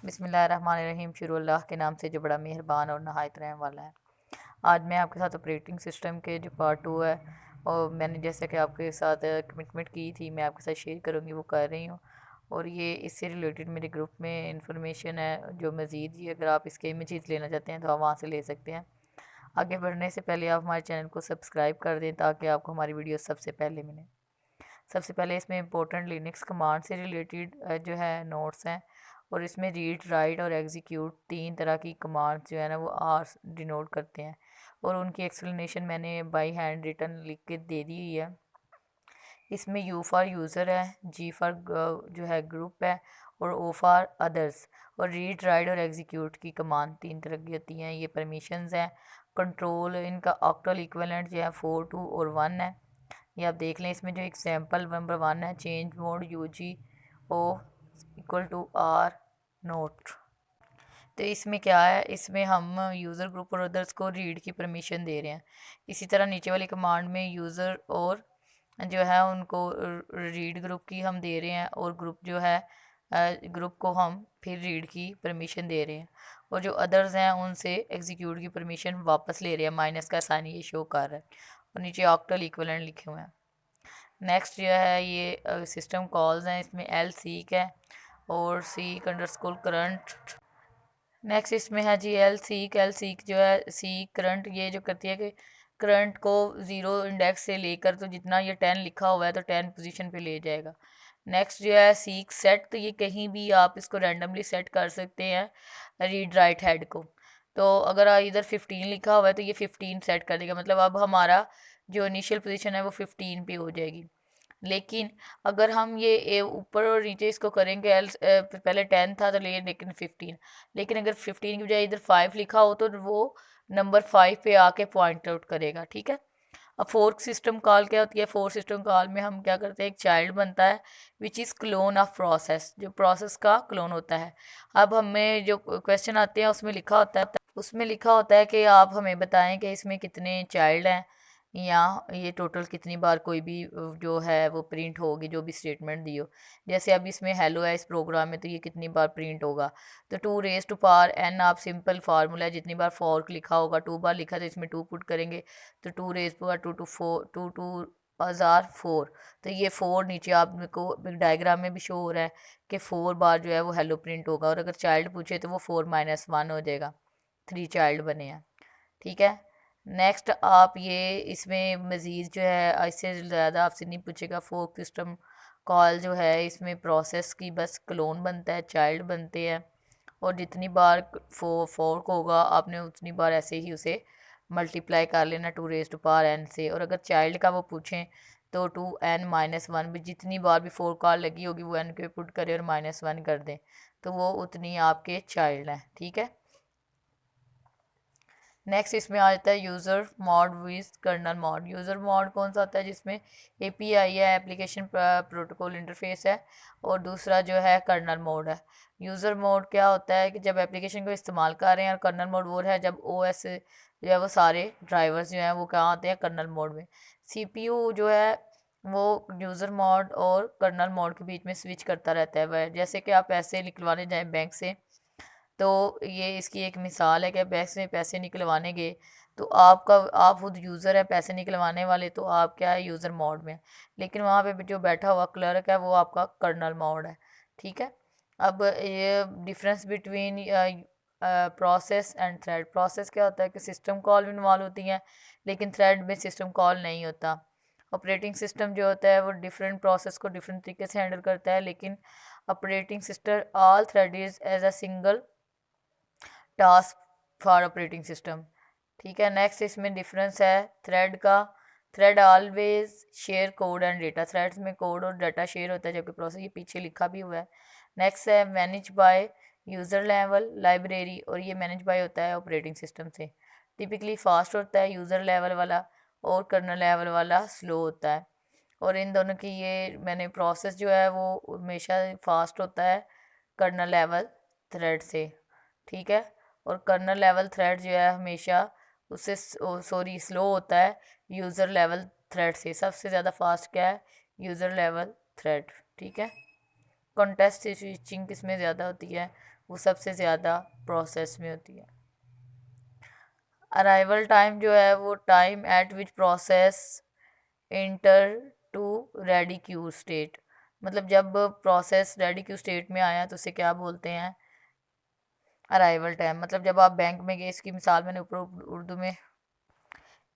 बिस्मिल्लाहिर्रहमानिर्रहीम। शुरू अल्लाह के नाम से जो बड़ा मेहरबान और नहायत रहम वाला है। आज मैं आपके साथ ऑपरेटिंग सिस्टम के जो पार्ट 2 है और मैंने जैसे कि आपके साथ कमिटमेंट की थी मैं आपके साथ शेयर करूँगी वो कर रही हूँ। और ये इससे रिलेटेड मेरे ग्रुप में इंफॉर्मेशन है जो मज़ीद ही अगर आप इसके इमेजेस लेना चाहते हैं तो आप वहाँ से ले सकते हैं। आगे बढ़ने से पहले आप हमारे चैनल को सब्सक्राइब कर दें ताकि आपको हमारी वीडियो सबसे पहले मिले। सबसे पहले इसमें इंपॉर्टेंट लिनक्स कमांड से रिलेटेड जो है नोट्स हैं और इसमें रीड राइट और एग्जीक्यूट तीन तरह की कमांड जो है ना वो आर डिनोट करते हैं और उनकी एक्सप्लेनेशन मैंने बाई हैंड रिटन लिख के दे दी हुई है। इसमें यू फॉर यूज़र है, जी फॉर जो है ग्रुप है और ओ फॉर अदर्स। और रीड राइट और एग्जीक्यूट की कमांड तीन तरह की होती हैं। ये परमिशंस हैं। कंट्रोल इनका ऑक्टल इक्विवेलेंट जो है 4 2 और 1 है। ये आप देख लें। इसमें जो एग्जाम्पल नंबर 1 है change mode u g o equal to r note. तो इसमें क्या है, इसमें हम यूज़र ग्रुप और अदर्स को रीड की परमिशन दे रहे हैं। इसी तरह नीचे वाली कमांड में यूज़र और जो है उनको रीड ग्रुप की हम दे रहे हैं और ग्रुप जो है ग्रुप को हम फिर रीड की परमिशन दे रहे हैं और जो अदर्स हैं उनसे एग्जीक्यूट की परमिशन वापस ले रहे हैं। माइनस का साइन ये शो कर रहा है और नीचे ऑक्टल इक्विवेलेंट लिखे हुए हैं। नेक्स्ट जो है ये सिस्टम कॉल्स हैं। इसमें एल सीक है और सीक अंडरस्कोर करंट। नेक्स्ट इसमें है जी एल सीक जो है सी करंट ये जो करती है कि करंट को ज़ीरो इंडेक्स से लेकर तो जितना ये 10 लिखा हुआ है तो 10 पोजीशन पे ले जाएगा। नेक्स्ट जो है सीक सेट, तो ये कहीं भी आप इसको रैंडमली सेट कर सकते हैं रीड राइट हेड को। तो अगर इधर 15 लिखा हुआ है तो ये 15 सेट कर देगा, मतलब अब हमारा जो इनिशियल पोजीशन है वो 15 पे हो जाएगी। लेकिन अगर हम ये ऊपर और नीचे इसको करेंगे पहले 10 था तो लेकिन 15, लेकिन अगर 15 की बजाय इधर 5 लिखा हो तो वो नंबर 5 पे आके पॉइंट आउट करेगा। ठीक है। अब फोर्क सिस्टम कॉल क्या होती है? फोर्क सिस्टम कॉल में हम क्या करते हैं, एक चाइल्ड बनता है which is clone of process, जो प्रोसेस का क्लोन होता है। अब हमें जो क्वेश्चन आते हैं उसमें लिखा होता है कि आप हमें बताएं कि इसमें कितने चाइल्ड हैं या ये टोटल कितनी बार कोई भी जो है वो प्रिंट होगी जो भी स्टेटमेंट दी हो। जैसे अब इसमें हेलो है इस प्रोग्राम में तो ये कितनी बार प्रिंट होगा। तो 2 रेज़ टू पावर n आप सिंपल फार्मूला है, जितनी बार फॉर्क लिखा होगा 2 बार लिखा तो इसमें 2 पुट करेंगे तो 2 रेज़ टू 4 2 2 4। तो ये 4 नीचे आपको डायग्राम में भी शो हो रहा है कि 4 बार जो है वो हेलो प्रिंट होगा और अगर चाइल्ड पूछे तो वो 4 - 1 हो जाएगा। 3 चाइल्ड बने हैं। ठीक है। नेक्स्ट आप ये इसमें मज़ीद जो है इससे ज़्यादा आपसे नहीं पूछेगा। फोर्क सिस्टम कॉल जो है इसमें प्रोसेस की बस क्लोन बनता है, चाइल्ड बनते हैं और जितनी बार फोर्क होगा आपने उतनी बार ऐसे ही उसे मल्टीप्लाई कर लेना 2 रेज़ टू पावर n से। और अगर चाइल्ड का वो पूछें तो 2n - 1 भी जितनी बार भी फोर कॉल लगी होगी वो n के पुट करें और -1 कर दें तो वो उतनी आपके चाइल्ड हैं। ठीक है। नेक्स्ट इसमें आ जाता है user mode with kernel mode. User mode कौन सा होता है? जिसमें एपीआई है, एप्लीकेशन प्रोटोकॉल इंटरफेस है और दूसरा जो है कर्नल मोड है। यूज़र मोड क्या होता है कि जब एप्लीकेशन को इस्तेमाल कर रहे हैं, और कर्नल मोड वो है जब ओएस जो है वो सारे ड्राइवर्स जो हैं वो कहाँ आते हैं, कर्नल मोड में। सीपीयू जो है वो यूज़र मोड और कर्नल मोड के बीच में स्विच करता रहता है। वह जैसे कि आप पैसे निकलवाने जाएँ बैंक से तो ये इसकी एक मिसाल है कि बैंक से पैसे निकलवाने गए तो आप खुद यूज़र है पैसे निकलवाने वाले तो आप क्या है, यूज़र मोड में। लेकिन वहाँ पे जो बैठा हुआ क्लर्क है वो आपका कर्नल मोड है। ठीक है। अब ये difference between process and thread. Process क्या होता है कि सिस्टम कॉल इन्वॉल्व होती हैं लेकिन थ्रेड में सिस्टम कॉल नहीं होता। ऑपरेटिंग सिस्टम जो होता है वो डिफरेंट प्रोसेस को डिफरेंट तरीके से हैंडल करता है, लेकिन operating system all thread is as a single task for operating system. ठीक है। नेक्स्ट इसमें डिफरेंस है थ्रेड का। Thread always share code and data. Threads में कोड और डाटा शेयर होता है जबकि प्रोसेस ये पीछे लिखा भी हुआ है। नेक्स्ट है manage by user level library, और ये मैनेज बाय होता है ऑपरेटिंग सिस्टम से। टिपिकली फास्ट होता है यूज़र लेवल वाला और कर्नल लेवल वाला स्लो होता है। और इन दोनों की ये मैंने प्रोसेस जो है वो हमेशा फास्ट होता है कर्नल लेवल थ्रेड से। ठीक है। और कर्नल लेवल थ्रेड जो है हमेशा उससे स्लो होता है यूज़र लेवल थ्रेड से। सबसे ज़्यादा फास्ट क्या है? User level thread. ठीक है। कॉन्टेक्स्ट स्विचिंग किस में ज़्यादा होती है? वो सबसे ज़्यादा प्रोसेस में होती है। अराइवल टाइम जो है वो time at which process enter to ready queue state, मतलब जब प्रोसेस रेडी क्यू स्टेट में आया तो उसे क्या बोलते हैं, अराइवल टाइम। मतलब जब आप बैंक में गए, इसकी मिसाल मैंने ऊपर उर्दू में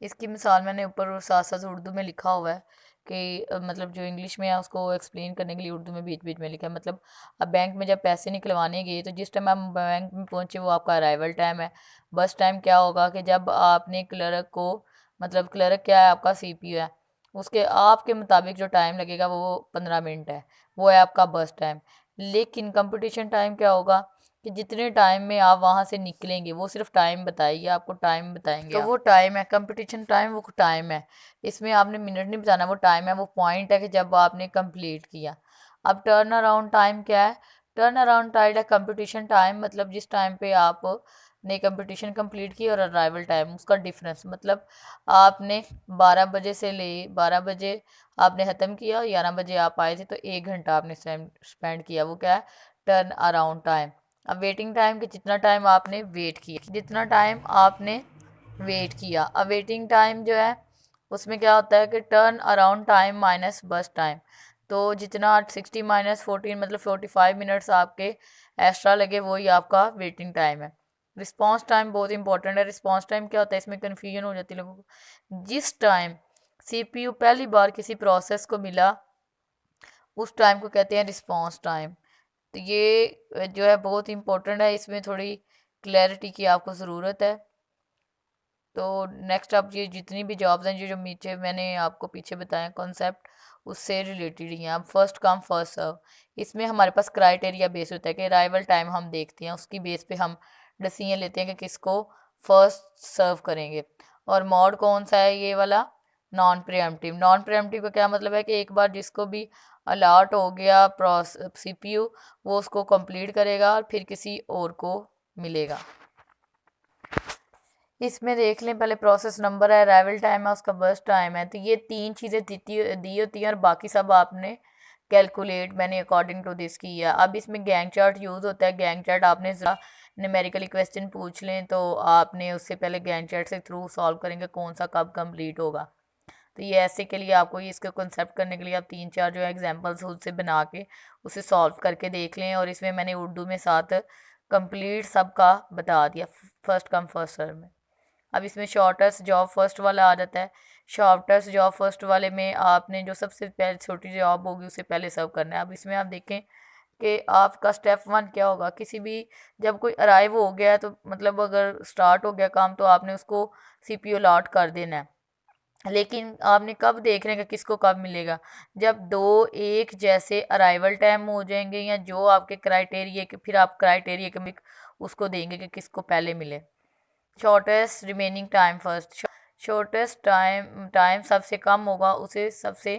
इसकी मिसाल मैंने ऊपर साथ साथ उर्दू में लिखा हुआ है कि मतलब जो इंग्लिश में है उसको एक्सप्लेन करने के लिए उर्दू में बीच बीच में लिखा है। मतलब अब बैंक में जब पैसे निकलवाने गए तो जिस टाइम आप बैंक में पहुंचे वो आपका अराइवल टाइम है। बस टाइम क्या होगा कि जब आपने क्लर्क को, मतलब क्लर्क क्या है, आपका सीपीयू है, उसके आपके मुताबिक जो टाइम लगेगा वो 15 मिनट है, वो है आपका बस टाइम। लेकिन कंपटीशन टाइम क्या होगा कि जितने टाइम में आप वहाँ से निकलेंगे वो सिर्फ टाइम बताइए, आपको टाइम बताएंगे तो वो टाइम है कंपटीशन टाइम, वो टाइम है। इसमें आपने मिनट नहीं बताना, वो टाइम है, वो पॉइंट है कि जब आपने कंप्लीट किया। अब टर्न अराउंड टाइम क्या है, टर्न अराउंड टाइम है कंपटीशन टाइम, मतलब जिस टाइम पे आप ने कंपटीशन कंप्लीट की, और अराइवल टाइम उसका डिफरेंस, मतलब आपने 12 बजे से ले 12 बजे आपने ख़त्म किया, 11 बजे आप आए थे, तो 1 घंटा आपने स्पेंड किया, वो क्या है, टर्न अराउंड टाइम। अब वेटिंग टाइम कि जितना टाइम आपने वेट किया, जितना टाइम आपने वेट किया। अब वेटिंग टाइम जो है उसमें क्या होता है कि टर्न अराउंड टाइम माइनस बस टाइम, तो जितना 60 - 14 मतलब 45 मिनट्स आपके एक्स्ट्रा लगे वही आपका वेटिंग टाइम है। रिस्पॉन्स टाइम बहुत इंपॉर्टेंट है। रिस्पॉन्स टाइम क्या होता है, इसमें कन्फ्यूजन हो जाती है लोगों को। जिस टाइम सीपीयू पहली बार किसी प्रोसेस को मिला उस टाइम को कहते हैं रिस्पॉन्स टाइम। तो ये जो है बहुत इंपॉर्टेंट है, इसमें थोड़ी क्लैरिटी की आपको ज़रूरत है। तो नेक्स्ट आप ये जितनी भी जॉब्स हैं जो नीचे मैंने आपको पीछे बताया कॉन्सेप्ट, उससे रिलेटेड ही हैं। अब फर्स्ट कम फर्स्ट सर्व, इसमें हमारे पास क्राइटेरिया बेस होता है कि अराइवल टाइम हम देखते हैं, उसकी बेस पे हम डिसीजन लेते हैं कि किसको फर्स्ट सर्व करेंगे। और मोड कौन सा है, ये वाला नॉन प्रिएम्प्टिव। नॉन प्रिएम्प्टिव का क्या मतलब है कि एक बार जिसको भी अलॉट हो गया सीपीयू, वो उसको कंप्लीट करेगा और फिर किसी और को मिलेगा। इसमें देख लें, पहले प्रोसेस नंबर है, अराइवल टाइम है, उसका बर्स्ट टाइम है। तो ये 3 चीज़ें दी होती हैं और बाकी सब आपने कैलकुलेट मैंने अकॉर्डिंग टू दिस की है। अब इसमें गैंग चार्ट यूज़ होता है। गैंग चार्ट आपने ज़रा न्यूमेरिकली क्वेश्चन पूछ लें तो आपने उससे पहले गैंग चार्ट से थ्रू सॉल्व करेंगे कौन सा कब कंप्लीट होगा। तो ये ऐसे के लिए आपको ये इसका कंसेप्ट करने के लिए आप 3 4 जो है एग्जांपल्स खुद से बना के उसे सॉल्व करके देख लें। और इसमें मैंने उर्दू में साथ कंप्लीट सबका बता दिया फर्स्ट कम फर्स्ट सर्व में। अब इसमें शॉर्टेस्ट जॉब फर्स्ट वाला आ जाता है। शॉर्टेस्ट जॉब फर्स्ट वाले में आपने जो सबसे पहले छोटी जॉब होगी उसे पहले सर्व करना है। अब इसमें आप देखें कि आपका स्टेप 1 क्या होगा, किसी भी जब कोई अराइव हो गया है तो मतलब अगर स्टार्ट हो गया काम तो आपने उसको सीपीयू अलॉट कर देना है। लेकिन आपने कब देखने का किसको कब मिलेगा, जब दो एक जैसे अराइवल टाइम हो जाएंगे या जो आपके क्राइटेरिया के, फिर आप क्राइटेरिया के उसको देंगे कि किसको पहले मिले। Shortest remaining time first, shortest time सबसे कम होगा उसे सबसे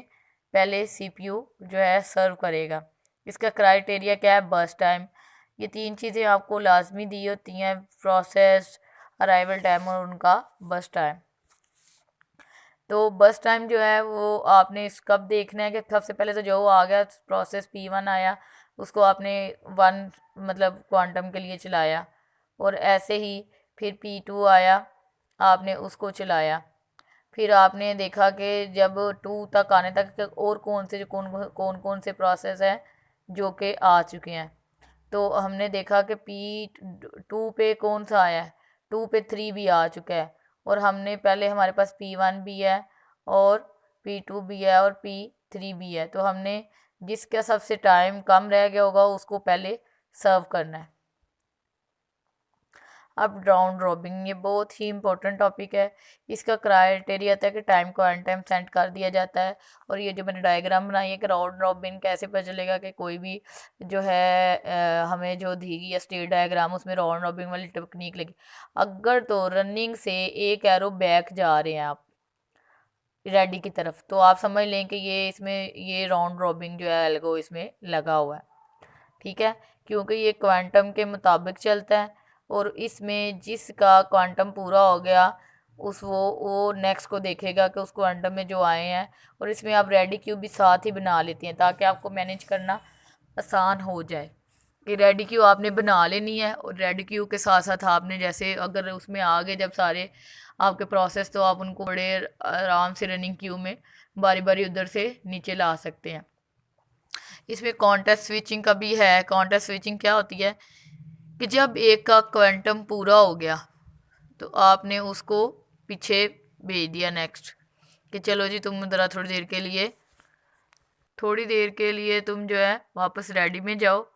पहले सीपीयू जो है सर्व करेगा। इसका क्राइटेरिया क्या है, बस टाइम। ये 3 चीज़ें आपको लाजमी दी होती हैं, प्रोसेस, अराइवल टाइम और उनका बस टाइम। तो बस टाइम जो है वो आपने इस कब देखना है कि सबसे पहले तो जो आ गया प्रोसेस P1 आया उसको आपने 1 मतलब क्वांटम के लिए चलाया, और ऐसे ही फिर P2 आया आपने उसको चलाया। फिर आपने देखा कि जब 2 तक आने तक और कौन से कौन से प्रोसेस हैं जो कि आ चुके हैं। तो हमने देखा कि P2 पे कौन सा आया है, 2 पे 3 भी आ चुका है। और हमने पहले हमारे पास P1 भी है और P2 भी है और P3 भी है, तो हमने जिसका सबसे टाइम कम रह गया होगा उसको पहले सर्व करना है। अब राउंड रॉबिंग, ये बहुत ही इंपॉर्टेंट टॉपिक है। इसका क्राइटेरिया था कि टाइम को एंड टाइम सेंड कर दिया जाता है। और ये जो मैंने डायग्राम बनाई है कि राउंड रॉबिन कैसे पता चलेगा कि कोई भी जो है हमें जो दी गई है स्टेट डायग्राम उसमें राउंड रॉबिन वाली टेक्निक लगी। अगर तो रनिंग से एक एरो बैक जा रहे हैं आप रेडी की तरफ, तो आप समझ लें कि ये इसमें ये राउंड रॉबिन जो है एल्गो इसमें लगा हुआ है, ठीक है, क्योंकि ये क्वांटम के मुताबिक चलता है। और इसमें जिसका क्वांटम पूरा हो गया उस वो नेक्स्ट को देखेगा कि उस क्वांटम में जो आए हैं। और इसमें आप रेडी क्यूब भी साथ ही बना लेती हैं ताकि आपको मैनेज करना आसान हो जाए। कि रेडी क्यू आपने बना लेनी है, और रेडी क्यू के साथ साथ आपने जैसे अगर उसमें आ गए जब सारे आपके प्रोसेस, तो आप उनको बड़े आराम से रनिंग क्यू में बारी बारी उधर से नीचे ला सकते हैं। इसमें कॉन्टेस्ट स्विचिंग का भी है। कॉन्टेस्ट स्विचिंग क्या होती है कि जब एक का क्वांटम पूरा हो गया तो आपने उसको पीछे भेज दिया नेक्स्ट, कि चलो जी तुम ज़रा थोड़ी देर के लिए तुम जो है वापस रेडी में जाओ।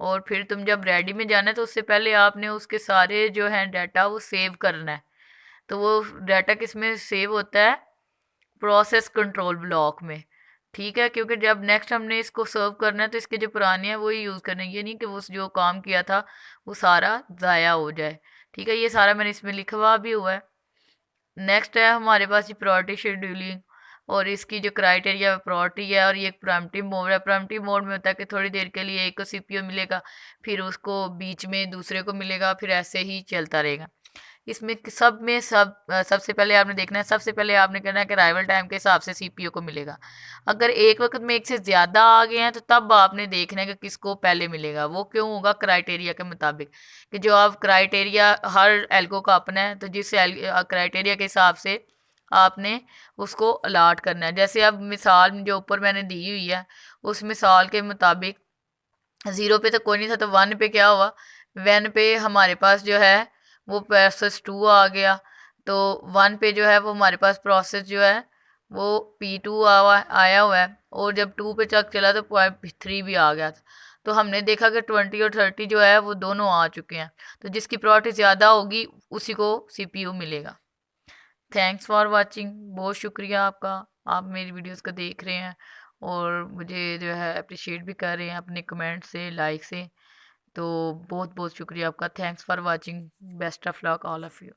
और फिर तुम जब रेडी में जाना है तो उससे पहले आपने उसके सारे जो है डाटा वो सेव करना है। तो वो डाटा किस में सेव होता है? प्रोसेस कंट्रोल ब्लॉक में। ठीक है, क्योंकि जब नेक्स्ट हमने इसको सर्व करना है तो इसके जो पुराने हैं वही यूज़ करने, ये नहीं कि वो जो काम किया था वो सारा ज़ाया हो जाए। ठीक है, ये सारा मैंने इसमें लिखा हुआ भी हुआ है। नेक्स्ट है हमारे पास ये प्रायोरिटी शेड्यूलिंग, और इसकी जो क्राइटेरिया प्रायोरिटी है, और ये एक प्रेम्पटिव मोड है। प्रेम्पटिव मोड में होता है कि थोड़ी देर के लिए एक को सीपीयू मिलेगा, फिर उसको बीच में दूसरे को मिलेगा, फिर ऐसे ही चलता रहेगा। इसमें सबसे पहले आपने देखना है, सबसे पहले आपने करना है कि अराइवल टाइम के हिसाब से सीपीयू को मिलेगा। अगर एक वक्त में एक से ज़्यादा आ गए हैं तो तब आपने देखना है कि किसको पहले मिलेगा। वो क्यों होगा? क्राइटेरिया के मुताबिक, कि जो आप क्राइटेरिया हर एल्गो का अपना है, तो जिस क्राइटेरिया के हिसाब से आपने उसको अलाट करना है। जैसे अब मिसाल जो ऊपर मैंने दी हुई है उस मिसाल के मुताबिक 0 पे तो कोई नहीं था, तो 1 पे क्या हुआ? 1 पे हमारे पास जो है वो प्रोसेस 2 आ गया। तो 1 पे जो है वो हमारे पास प्रोसेस जो है वो P2 आया हुआ है, और जब 2 पे चक चला तो P3 भी आ गया था। तो हमने देखा कि 20 और 30 जो है वो दोनों आ चुके हैं। तो जिसकी प्रायोरिटी ज़्यादा होगी उसी को सीपीयू मिलेगा। Thanks for watching. बहुत शुक्रिया आपका, आप मेरी वीडियोस को देख रहे हैं और मुझे जो है अप्रिशिएट भी कर रहे हैं अपने कमेंट से, लाइक से। तो बहुत बहुत शुक्रिया आपका। Thanks for watching. Best of luck all of you.